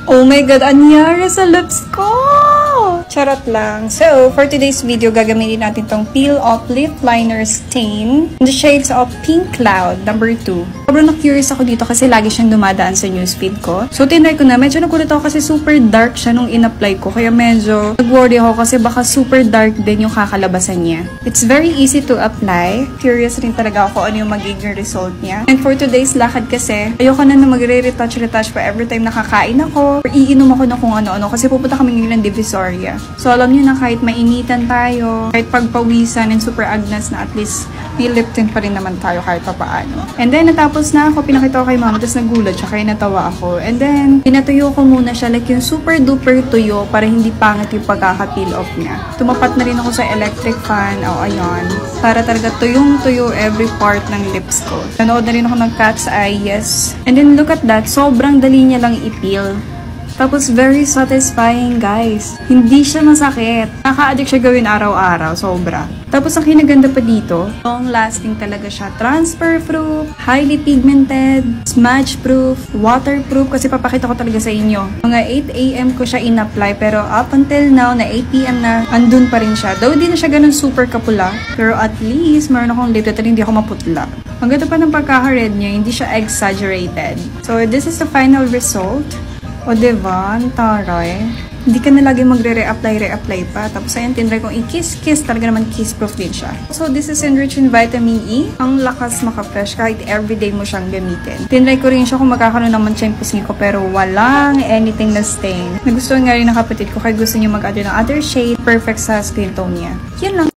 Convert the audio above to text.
Oh my God, anyari sa lips ko! Charot lang. So, for today's video, gagamitin natin tong Peel Off Lip Liner Stain in the shades of Pink Cloud, number 2. Sobrang na-curious ako dito kasi lagi siyang dumadaan sa newsfeed ko. So, tinry ko na. Medyo nagulat ako kasi super dark siya nung in-apply ko. Kaya medyo nag-worry ako kasi baka super dark din yung kakalabasan niya. It's very easy to apply. Curious rin talaga ako ano yung magiging result niya. And for today's lakad kasi, ayoko na magre-retouch pa every time nakakain ako or iinom ako ng kung ano-ano kasi pupunta kami ngayon ng Divisoria. So, alam niyo na kahit mainitan tayo, kahit pagpawisan and super agnas na at least may lip tint pa rin naman tayo kahit papaano. And then, natapos na ako, pinakita ko kay mama, tapos nagulat siya, kaya natawa ako. And then, pinatuyo ko muna siya, like yung super duper tuyo para hindi pangit yung pagkaka-peel off niya. Tumapat na rin ako sa electric fan, ayan, para talaga tuyong-tuyo every part ng lips ko. Nanood na rin ako ng Cat's Eye, yes. And then, look at that, sobrang dali niya lang i-peel. Tapos, very satisfying, guys. Hindi siya masakit. Nakaka-addict siya gawin araw-araw. Sobra. Tapos, ang kinaganda pa dito, long-lasting talaga siya. Transfer-proof, highly pigmented, smudge-proof, waterproof. Kasi papakita ko talaga sa inyo. Mga 8 AM ko siya in-apply. Pero up until now, na 8 PM na, andun pa rin siya. Though, di na siya ganun super kapula. Pero at least, meron akong lip tint, hindi ako maputla. Ang ganda pa ng pagkaka-red niya, hindi siya exaggerated. So, this is the final result. O diba? Taray. Hindi ka na lagi magre-reapply pa. Tapos ayan, tinry kong i-kiss-kiss. Talaga naman kiss-proof din siya. So this is enriched in vitamin E. Ang lakas maka-fresh kahit everyday mo siyang gamitin. Tinry ko rin siya kung magkakaroon naman siya yung pisngi ko pero walang anything na stain. Nagustuhan nga rin ng kapatid ko kaya gusto niya mag-add ng other shade. Perfect sa skin tone niya. Yun lang.